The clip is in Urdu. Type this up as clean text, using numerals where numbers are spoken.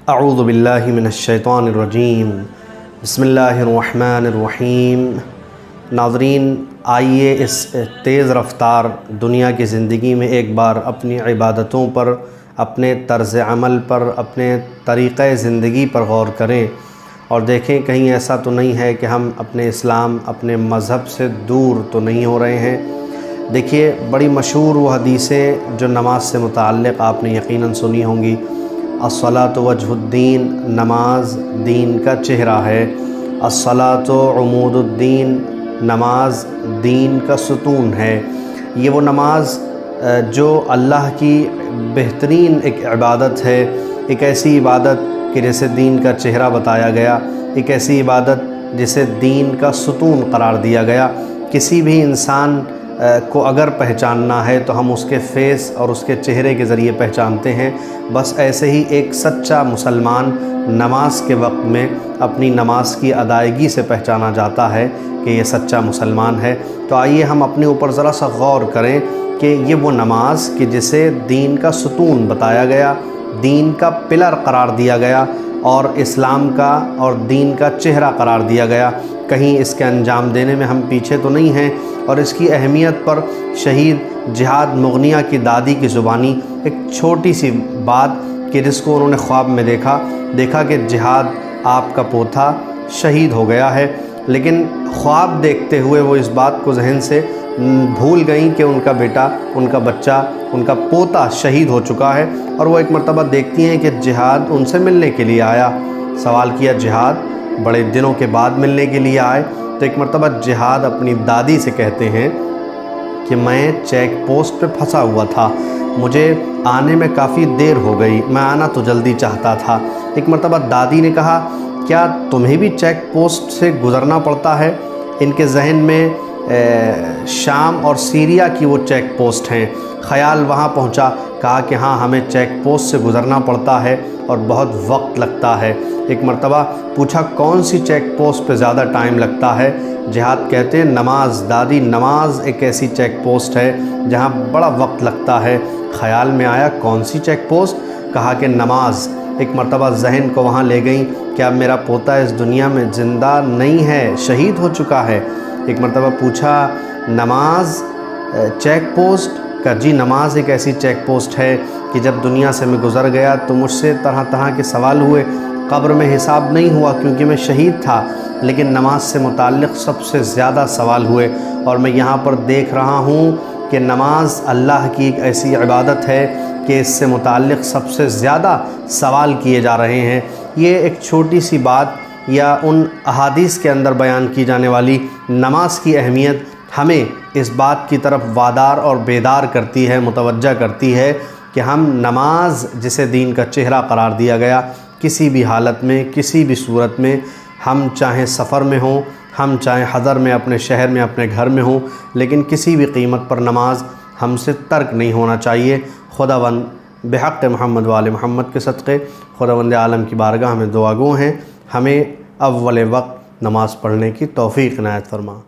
اعوذ باللہ من الشیطان الرجیم بسم اللہ الرحمن الرحیم۔ ناظرین، آئیے اس تیز رفتار دنیا کی زندگی میں ایک بار اپنی عبادتوں پر، اپنے طرز عمل پر، اپنے طریقۂ زندگی پر غور کریں اور دیکھیں کہیں ایسا تو نہیں ہے کہ ہم اپنے اسلام، اپنے مذہب سے دور تو نہیں ہو رہے ہیں۔ دیکھیے، بڑی مشہور وہ حدیثیں جو نماز سے متعلق آپ نے یقیناً سنی ہوں گی۔ الصلاۃ وجہ الدین، نماز دین کا چہرہ ہے۔ الصلاۃ عمود الدین، نماز دین کا ستون ہے۔ یہ وہ نماز جو اللہ کی بہترین ایک عبادت ہے، ایک ایسی عبادت کہ جسے دین کا چہرہ بتایا گیا، ایک ایسی عبادت جسے دین کا ستون قرار دیا گیا۔ کسی بھی انسان کو اگر پہچاننا ہے تو ہم اس کے فیس اور اس کے چہرے کے ذریعے پہچانتے ہیں۔ بس ایسے ہی ایک سچا مسلمان نماز کے وقت میں اپنی نماز کی ادائیگی سے پہچانا جاتا ہے کہ یہ سچا مسلمان ہے۔ تو آئیے ہم اپنے اوپر ذرا سا غور کریں کہ یہ وہ نماز کہ جسے دین کا ستون بتایا گیا، دین کا پلر قرار دیا گیا اور اسلام کا اور دین کا چہرہ قرار دیا گیا، کہیں اس کے انجام دینے میں ہم پیچھے تو نہیں ہیں۔ اور اس کی اہمیت پر شہید جہاد مغنیہ کی دادی کی زبانی ایک چھوٹی سی بات کہ جس کو انہوں نے خواب میں دیکھا کہ جہاد آپ کا پوتا شہید ہو گیا ہے، لیکن خواب دیکھتے ہوئے وہ اس بات کو ذہن سے بھول گئیں کہ ان کا بیٹا، ان کا بچہ، ان کا پوتا شہید ہو چکا ہے۔ اور وہ ایک مرتبہ دیکھتی ہیں کہ جہاد ان سے ملنے کے لیے آیا۔ سوال کیا، جہاد بڑے دنوں کے بعد ملنے کے لیے آئے؟ تو ایک مرتبہ جہاد اپنی دادی سے کہتے ہیں کہ میں چیک پوسٹ پہ پھنسا ہوا تھا، مجھے آنے میں کافی دیر ہو گئی، میں آنا تو جلدی چاہتا تھا۔ ایک مرتبہ دادی نے کہا، کیا تمہیں بھی چیک پوسٹ سے گزرنا پڑتا ہے؟ ان کے ذہن میں شام اور سیریا کی وہ چیک پوسٹ ہیں، خیال وہاں پہنچا۔ کہا کہ ہاں، ہمیں چیک پوسٹ سے گزرنا پڑتا ہے اور بہت وقت لگتا ہے۔ ایک مرتبہ پوچھا، کون سی چیک پوسٹ پہ زیادہ ٹائم لگتا ہے؟ جہاد کہتے ہیں، نماز دادی، نماز ایک ایسی چیک پوسٹ ہے جہاں بڑا وقت لگتا ہے۔ خیال میں آیا، کون سی چیک پوسٹ؟ کہا کہ نماز۔ ایک مرتبہ ذہن کو وہاں لے گئیں، کیا میرا پوتا اس دنیا میں زندہ نہیں ہے، شہید ہو چکا ہے؟ ایک مرتبہ پوچھا، نماز چیک پوسٹ؟ کہ جی، نماز ایک ایسی چیک پوسٹ ہے کہ جب دنیا سے میں گزر گیا تو مجھ سے طرح طرح کے سوال ہوئے، قبر میں حساب نہیں ہوا کیونکہ میں شہید تھا، لیکن نماز سے متعلق سب سے زیادہ سوال ہوئے۔ اور میں یہاں پر دیکھ رہا ہوں کہ نماز اللہ کی ایک ایسی عبادت ہے کہ اس سے متعلق سب سے زیادہ سوال کیے جا رہے ہیں۔ یہ ایک چھوٹی سی بات یا ان احادیث کے اندر بیان کی جانے والی نماز کی اہمیت ہمیں اس بات کی طرف وادار اور بیدار کرتی ہے، متوجہ کرتی ہے کہ ہم نماز جسے دین کا چہرہ قرار دیا گیا، کسی بھی حالت میں، کسی بھی صورت میں، ہم چاہے سفر میں ہوں، ہم چاہے حضر میں، اپنے شہر میں، اپنے گھر میں ہوں، لیکن کسی بھی قیمت پر نماز ہم سے ترک نہیں ہونا چاہیے۔ خداوند بحق محمد وآل محمد کے صدقے خداوند عالم کی بارگاہ میں دعا گو ہیں، ہمیں اول وقت نماز پڑھنے کی توفیق عنایت فرما۔